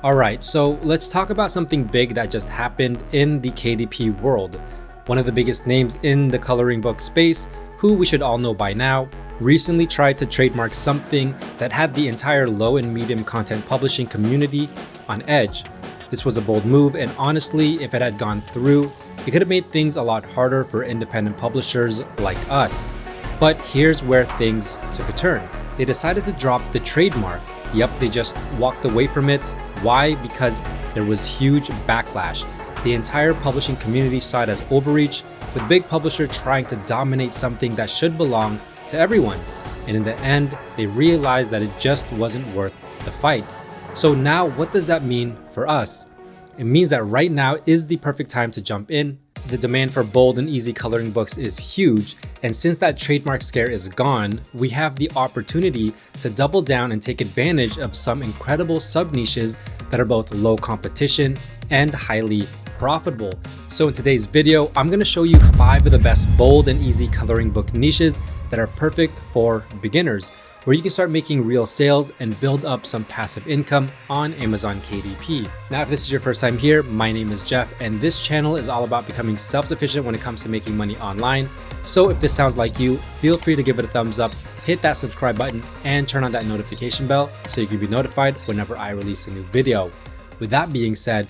Alright, so let's talk about something big that just happened in the KDP world. One of the biggest names in the coloring book space, who we should all know by now, recently tried to trademark something that had the entire low and medium content publishing community on edge. This was a bold move, and honestly, if it had gone through, it could have made things a lot harder for independent publishers like us. But here's where things took a turn. They decided to drop the trademark. Yep, they just walked away from it. Why? Because there was huge backlash. The entire publishing community saw it as overreach, with big publisher trying to dominate something that should belong to everyone. And in the end, they realized that it just wasn't worth the fight. So now what does that mean for us? It means that right now is the perfect time to jump in. The demand for bold and easy coloring books is huge, and since that trademark scare is gone, we have the opportunity to double down and take advantage of some incredible sub-niches that are both low competition and highly profitable. So in today's video, I'm going to show you 5 of the best bold and easy coloring book niches that are perfect for beginners, where you can start making real sales and build up some passive income on Amazon KDP. Now, if this is your first time here, my name is Jeff, and this channel is all about becoming self-sufficient when it comes to making money online. So if this sounds like you, feel free to give it a thumbs up, hit that subscribe button, and turn on that notification bell so you can be notified whenever I release a new video. With that being said,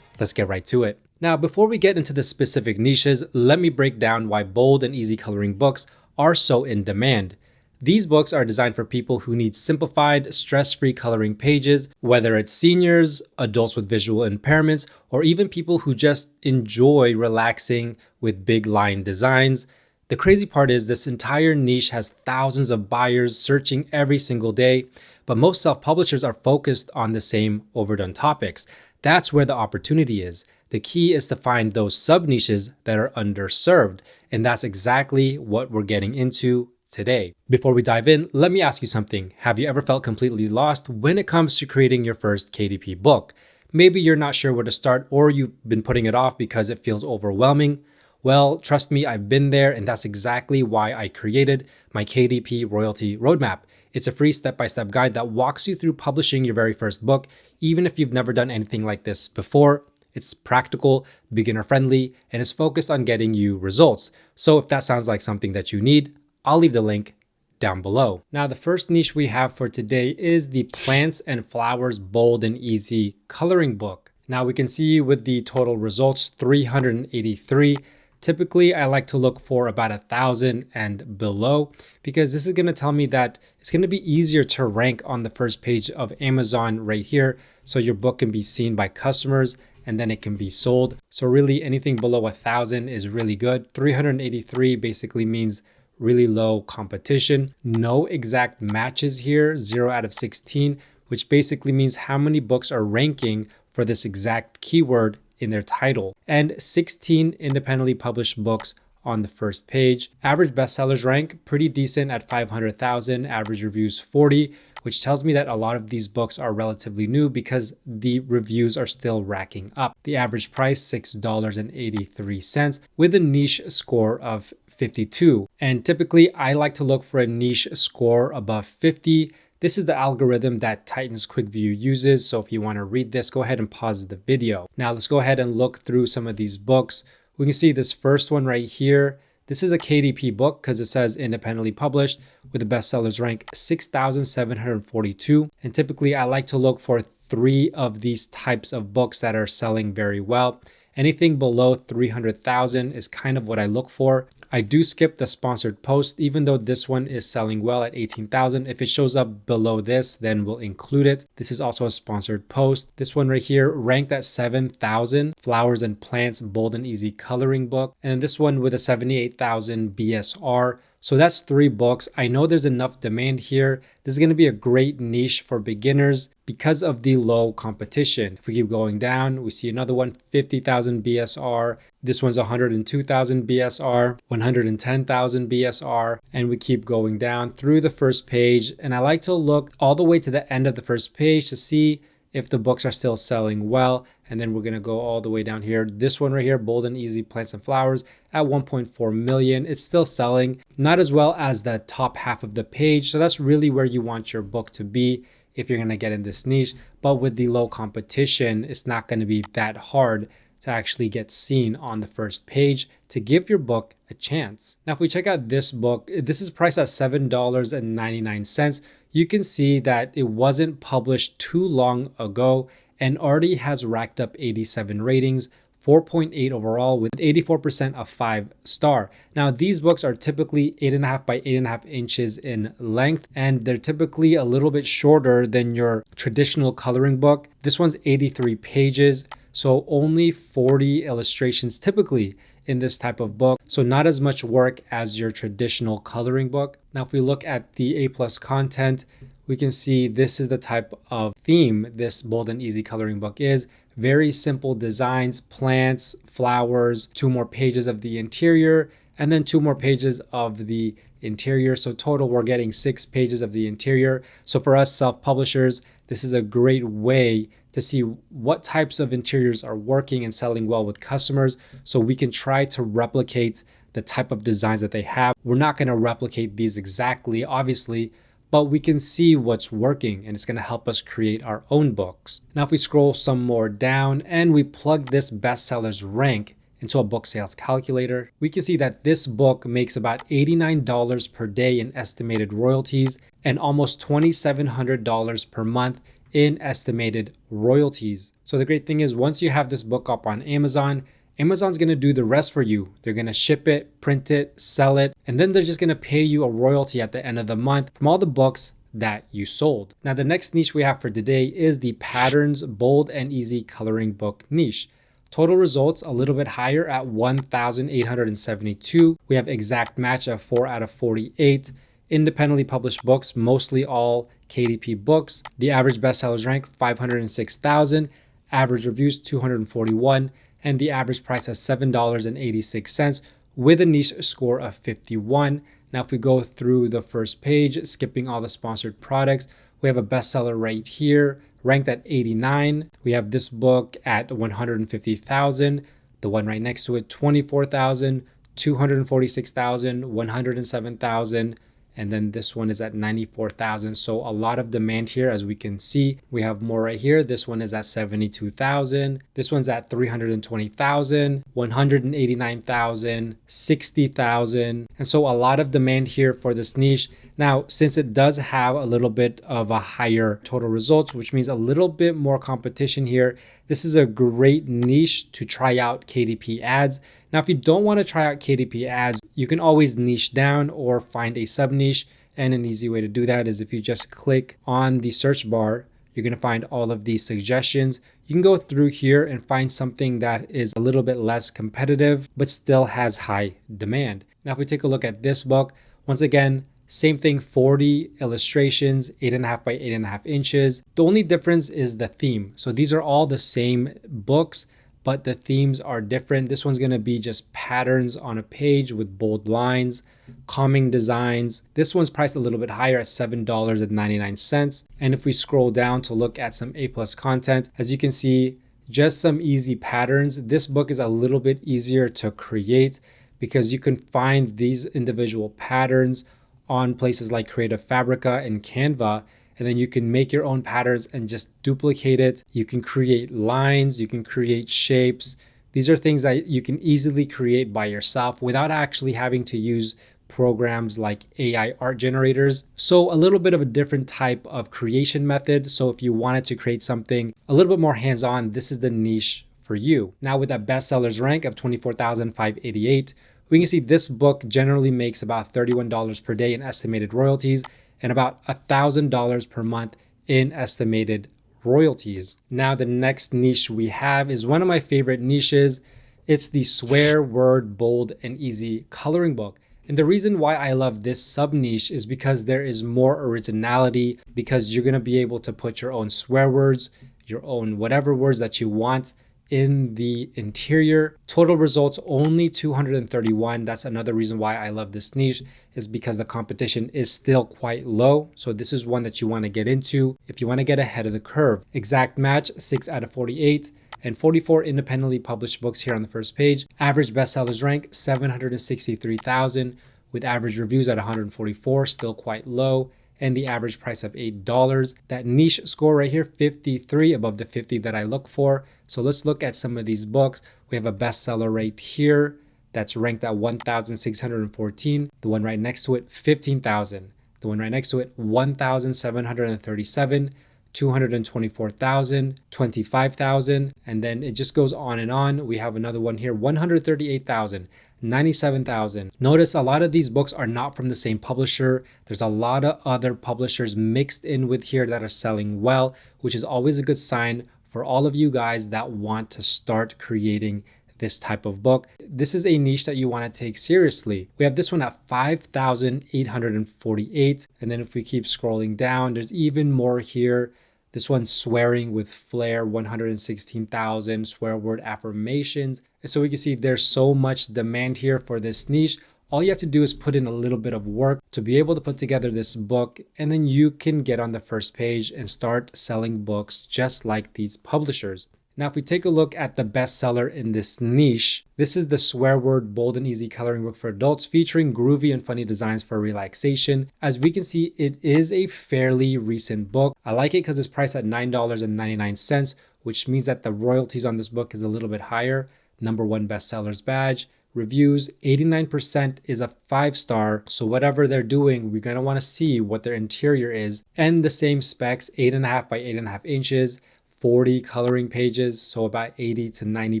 let's get right to it. Now, before we get into the specific niches, let me break down why bold and easy coloring books are so in demand. These books are designed for people who need simplified, stress-free coloring pages, whether it's seniors, adults with visual impairments, or even people who just enjoy relaxing with big line designs. The crazy part is this entire niche has thousands of buyers searching every single day, but most self-publishers are focused on the same overdone topics. That's where the opportunity is. The key is to find those sub-niches that are underserved, and that's exactly what we're getting into today. Before we dive in, let me ask you something. Have you ever felt completely lost when it comes to creating your first KDP book? Maybe you're not sure where to start, or you've been putting it off because it feels overwhelming. Well, trust me, I've been there, and that's exactly why I created my KDP Royalty Roadmap. It's a free step-by-step guide that walks you through publishing your very first book, even if you've never done anything like this before. It's practical, beginner-friendly, and is focused on getting you results. So if that sounds like something that you need, I'll leave the link down below. Now, the first niche we have for today is the Plants and Flowers Bold and Easy Coloring Book. Now, we can see with the total results, 383. Typically, I like to look for about 1,000 and below, because this is going to tell me that it's going to be easier to rank on the first page of Amazon right here, so your book can be seen by customers and then it can be sold. So really anything below 1,000 is really good. 383 basically means really low competition. No exact matches here, 0 out of 16, which basically means how many books are ranking for this exact keyword in their title. And 16 independently published books on the first page. Average bestsellers rank pretty decent at 500,000, average reviews 40, which tells me that a lot of these books are relatively new because the reviews are still racking up. The average price, $6.83, with a niche score of 52. And typically I like to look for a niche score above 50. This is the algorithm that Titans QuickView uses. So if you want to read this, go ahead and pause the video. Now let's go ahead and look through some of these books. We can see this first one right here. This is a KDP book because it says independently published with the bestsellers rank 6,742. And typically I like to look for 3 of these types of books that are selling very well. Anything below 300,000 is kind of what I look for. I do skip the sponsored post, even though this one is selling well at 18,000. If it shows up below this, then we'll include it. This is also a sponsored post. This one right here ranked at 7,000, Flowers and Plants Bold and Easy Coloring Book. And this one with a 78,000 BSR. So that's 3 books. I know there's enough demand here. This is going to be a great niche for beginners because of the low competition. If we keep going down, we see another one, 50,000 BSR. This one's 102,000 BSR, 110,000 BSR, and we keep going down through the first page. And I like to look all the way to the end of the first page to see if the books are still selling well. And then we're going to go all the way down here. This one right here, Bold and Easy Plants and Flowers at 1.4 million. It's still selling, not as well as the top half of the page. So that's really where you want your book to be. if you're going to get in this niche. But with the low competition, it's not going to be that hard to actually get seen on the first page to give your book a chance. Now, if we check out this book, this is priced at $7.99. You can see that it wasn't published too long ago and already has racked up 87 ratings, 4.8 overall with 84% of 5-star. Now, these books are typically 8.5 by 8.5 inches in length, and they're typically a little bit shorter than your traditional coloring book. This one's 83 pages, so only 40 illustrations typically in this type of book. So not as much work as your traditional coloring book. Now, if we look at the A+ content, we can see this is the type of theme this bold and easy coloring book is. Very simple designs, plants, flowers, 2 more pages of the interior, and then 2 more pages of the interior. So total, we're getting 6 pages of the interior. So for us self-publishers, this is a great way to see what types of interiors are working and selling well with customers, so we can try to replicate the type of designs that they have. We're not going to replicate these exactly, obviously, but we can see what's working, and it's going to help us create our own books. Now, if we scroll some more down and we plug this bestsellers rank into a book sales calculator, we can see that this book makes about $89 per day in estimated royalties and almost $2,700 per month in estimated royalties. So the great thing is, once you have this book up on Amazon, Amazon's going to do the rest for you. They're going to ship it, print it, sell it, and then they're just going to pay you a royalty at the end of the month from all the books that you sold. Now, the next niche we have for today is the patterns bold and easy coloring book niche. Total results a little bit higher at 1,872. We have exact match of 4 out of 48. Independently published books, mostly all KDP books. The average bestsellers rank 506,000, average reviews 241, and the average price is $7.86 with a niche score of 51. Now, if we go through the first page, skipping all the sponsored products, we have a bestseller right here, ranked at 89. We have this book at 150,000, the one right next to it, 24,000, 246,000, 107,000. And then this one is at 94,000. So a lot of demand here, as we can see. We have more right here. This one is at 72,000. This one's at 320,000, 189,000, 60,000. And so a lot of demand here for this niche. Now, since it does have a little bit of a higher total results, which means a little bit more competition here, this is a great niche to try out KDP ads. Now, if you don't want to try out KDP ads, you can always niche down or find a sub niche. And an easy way to do that is if you just click on the search bar, you're going to find all of these suggestions. You can go through here and find something that is a little bit less competitive, but still has high demand. Now, if we take a look at this book, once again, same thing, 40 illustrations, 8.5 by 8.5 inches. The only difference is the theme. So these are all the same books, but the themes are different. This one's going to be just patterns on a page with bold lines, calming designs. This one's priced a little bit higher at $7.99. And if we scroll down to look at some A+ content, as you can see, just some easy patterns. This book is a little bit easier to create because you can find these individual patterns on places like Creative Fabrica and Canva, and then you can make your own patterns and just duplicate it. You can create lines, you can create shapes. These are things that you can easily create by yourself without actually having to use programs like AI art generators. So a little bit of a different type of creation method. So if you wanted to create something a little bit more hands-on, this is the niche for you. Now, with that bestsellers rank of 24,588, we can see this book generally makes about $31 per day in estimated royalties and about $1,000 per month in estimated royalties. Now, the next niche we have is one of my favorite niches. It's the swear word bold and easy coloring book. And the reason why I love this sub niche is because there is more originality, because you're going to be able to put your own swear words, your own whatever words that you want in the interior. Total results only 231. That's another reason why I love this niche, is because the competition is still quite low. So this is one that you want to get into if you want to get ahead of the curve. Exact match 6 out of 48 and 44 independently published books here on the first page. Average bestsellers rank 763,000 with average reviews at 144, still quite low. and the average price of $8. That niche score right here, 53, above the 50 that I look for. So let's look at some of these books. We have a bestseller right here that's ranked at 1,614. The one right next to it, 15,000. The one right next to it, 1,737. 224,000, 25,000, and then it just goes on and on. We have another one here, 138,000, 97,000. Notice a lot of these books are not from the same publisher. There's a lot of other publishers mixed in with here that are selling well, which is always a good sign for all of you guys that want to start creating this type of book. This is a niche that you want to take seriously. We have this one at 5,848. And then if we keep scrolling down, there's even more here. This one's swearing with flair, 116,000 swear word affirmations. And so we can see there's so much demand here for this niche. All you have to do is put in a little bit of work to be able to put together this book, and then you can get on the first page and start selling books just like these publishers. Now, if we take a look at the bestseller in this niche, this is the Swear Word Bold and Easy Coloring Book for Adults, featuring groovy and funny designs for relaxation. As we can see, it is a fairly recent book. I like it because it's priced at $9.99, which means that the royalties on this book is a little bit higher. #1 bestsellers badge. Reviews, 89% is a 5-star. So whatever they're doing, we're going to want to see what their interior is. And the same specs, 8.5 by 8.5 inches. 40 coloring pages, so about 80 to 90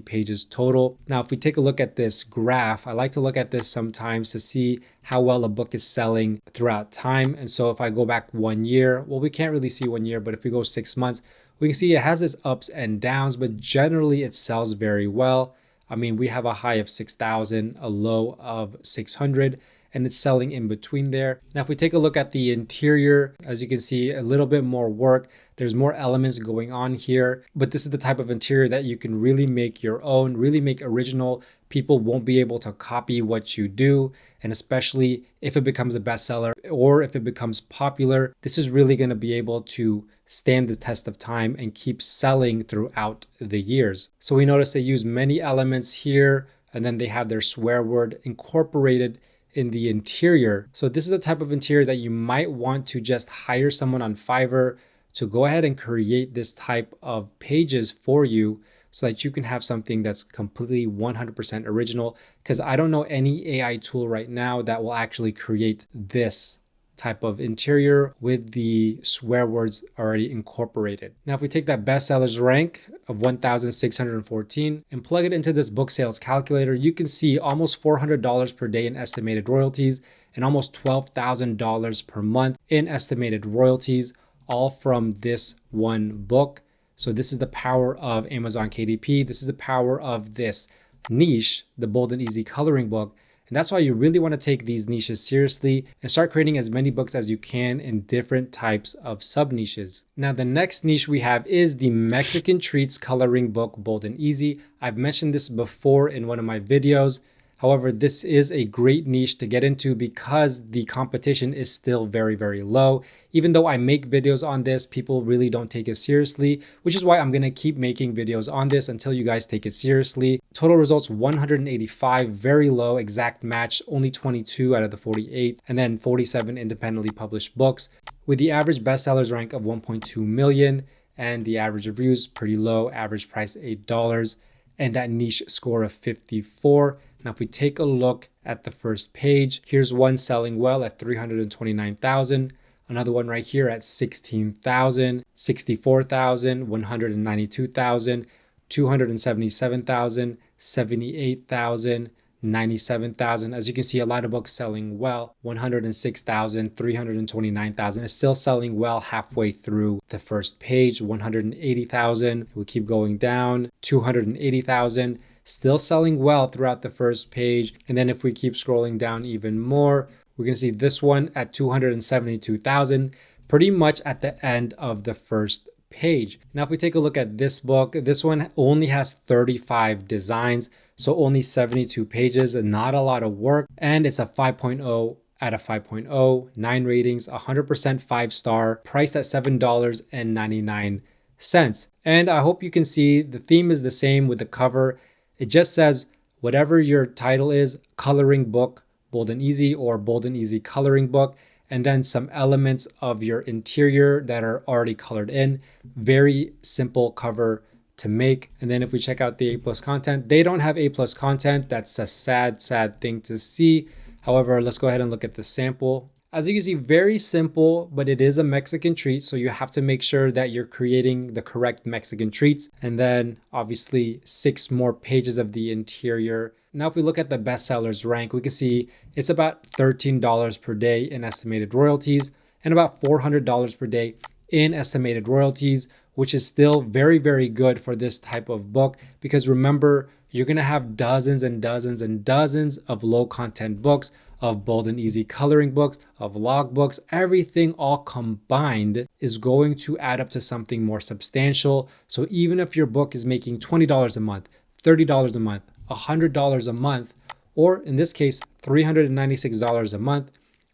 pages total. Now, if we take a look at this graph, I like to look at this sometimes to see how well a book is selling throughout time. And so if I go back 1 year, well, we can't really see 1 year, but if we go 6 months, we can see it has its ups and downs, but generally it sells very well. I mean, we have a high of 6,000, a low of 600, and it's selling in between there. Now, if we take a look at the interior, as you can see, a little bit more work. There's more elements going on here, but this is the type of interior that you can really make your own, really make original. People won't be able to copy what you do. And especially if it becomes a bestseller or if it becomes popular, this is really going to be able to stand the test of time and keep selling throughout the years. So we notice they use many elements here, and then they have their swear word incorporated in the interior. So this is the type of interior that you might want to just hire someone on Fiverr to go ahead and create this type of pages for you so that you can have something that's completely 100% original. Because I don't know any AI tool right now that will actually create this type of interior with the swear words already incorporated. Now, if we take that bestsellers rank of 1,614 and plug it into this book sales calculator, you can see almost $400 per day in estimated royalties and almost $12,000 per month in estimated royalties, all from this one book. So this is the power of Amazon KDP. This is the power of this niche, the Bold and Easy Coloring Book. And that's why you really want to take these niches seriously and start creating as many books as you can in different types of sub niches. Now, the next niche we have is the Mexican Treats Coloring Book Bold and Easy. I've mentioned this before in one of my videos. However, this is a great niche to get into because the competition is still very, very low. Even though I make videos on this, people really don't take it seriously, which is why I'm going to keep making videos on this until you guys take it seriously. Total results 185, very low, exact match, only 22 out of the 48, and then 47 independently published books with the average bestsellers rank of 1.2 million and the average reviews pretty low, average price $8 and that niche score of 54. Now, if we take a look at the first page, here's one selling well at 329,000. Another one right here at 16,000, 64,000, 192,000, 277,000, 78,000, 97,000. As you can see, a lot of books selling well. 106,000, 329,000 is still selling well halfway through the first page. 180,000. We keep going down. 280,000. Still selling well throughout the first page. And then if we keep scrolling down even more, we're going to see this one at 272,000, pretty much at the end of the first page. Now, if we take a look at this book, this one only has 35 designs, so only 72 pages, and not a lot of work. And it's a 5.0 out of 5.0, 9 ratings, 100% 5-star, priced at $7.99. And I hope you can see the theme is the same with the cover. It just says whatever your title is, coloring book, bold and easy, or bold and easy coloring book. and then some elements of your interior that are already colored in. Very simple cover to make. And then if we check out the A+ content, they don't have A+ content. That's a sad thing to see. However, let's go ahead and look at the sample. As you can see, very simple, but it is a Mexican treat. So you have to make sure that you're creating the correct Mexican treats. And then obviously 6 more pages of the interior. Now, if we look at the bestsellers rank, we can see it's about $13 per day in estimated royalties and about $400 per day in estimated royalties, which is still very, very good for this type of book. Because remember, you're going to have dozens and dozens and dozens of low content books, of bold and easy coloring books, of log books. Everything all combined is going to add up to something more substantial. So even if your book is making $20 a month, $30 a month, $100 a month, or in this case, $396 a month,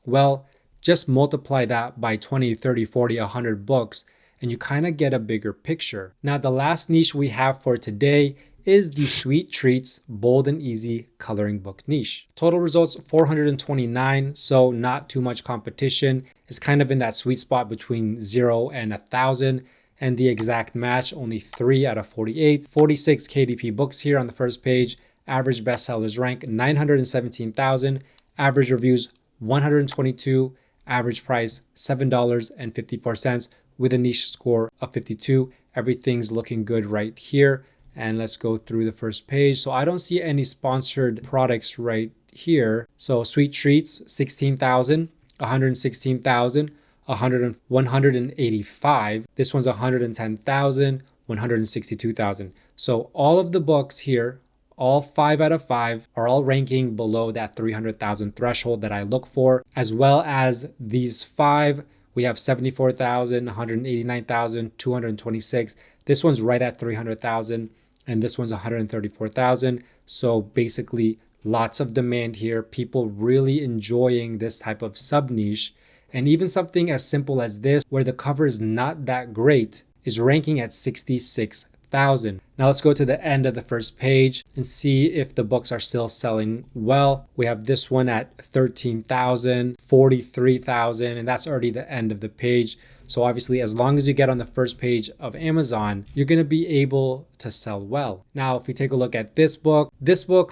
well, just multiply that by 20, 30, 40, 100 books, and you kind of get a bigger picture. Now, the last niche we have for today is the Sweet Treats Bold and Easy Coloring Book niche. Total results 429, so not too much competition. It's kind of in that sweet spot between 0 and 1,000. And the exact match, only 3 out of 48. 46 KDP books here on the first page. Average bestsellers rank 917,000. Average reviews 122. Average price $7.54 with a niche score of 52. Everything's looking good right here. And let's go through the first page. So I don't see any sponsored products right here. So Sweet Treats, 16,000, 116,000, 185. This one's 110,000, 162,000. So all of the books here, all 5 out of 5 are all ranking below that 300,000 threshold that I look for, as well as these 5. We have 74,000, 189,000, 226. This one's right at 300,000, and this one's 134,000. So basically lots of demand here, people really enjoying this type of sub niche. And even something as simple as this, where the cover is not that great, is ranking at 66,000. Now let's go to the end of the first page and see if the books are still selling well. We have this one at 13,000, 43,000, and that's already the end of the page. So obviously, as long as you get on the first page of Amazon, you're going to be able to sell well. Now, if we take a look at this book,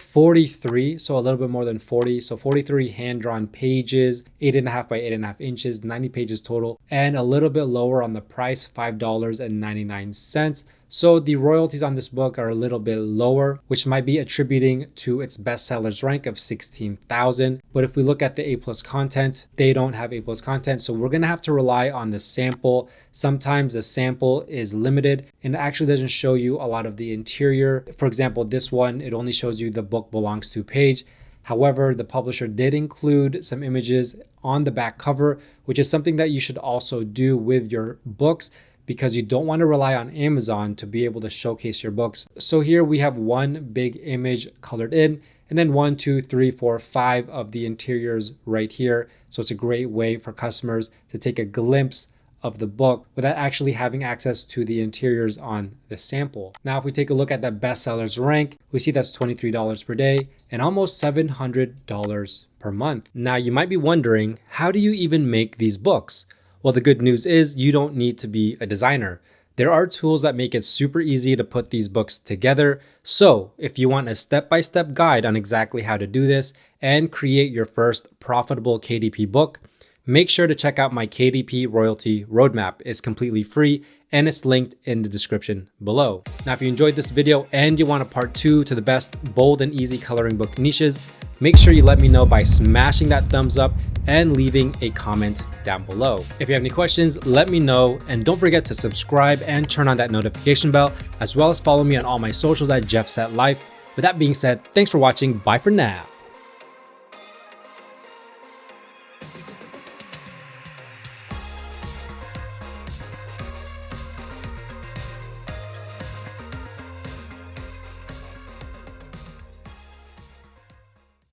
43, so a little bit more than 40. So 43 hand-drawn pages, 8.5 by 8.5 inches, 90 pages total, and a little bit lower on the price, $5.99. So the royalties on this book are a little bit lower, which might be attributing to its bestsellers rank of 16,000. But if we look at the A+ content, they don't have A+ content. So we're going to have to rely on the sample. Sometimes the sample is limited and it actually doesn't show you a lot of the interior. For example, this one, it only shows you the book belongs to page. However, the publisher did include some images on the back cover, which is something that you should also do with your books, because you don't want to rely on Amazon to be able to showcase your books. So here we have one big image colored in, and then 1, 2, 3, 4, 5 of the interiors right here. So it's a great way for customers to take a glimpse of the book without actually having access to the interiors on the sample. Now, if we take a look at the bestsellers rank, we see that's $23 per day and almost $700 per month. Now, you might be wondering, how do you even make these books? Well, the good news is you don't need to be a designer. There are tools that make it super easy to put these books together. So if you want a step-by-step guide on exactly how to do this and create your first profitable KDP book, make sure to check out my KDP royalty roadmap. It's completely free and it's linked in the description below. Now, if you enjoyed this video and you want a part 2 to the best bold and easy coloring book niches, make sure you let me know by smashing that thumbs up and leaving a comment down below. If you have any questions, let me know, and don't forget to subscribe and turn on that notification bell, as well as follow me on all my socials at JeffSetLife. With that being said, thanks for watching. Bye for now.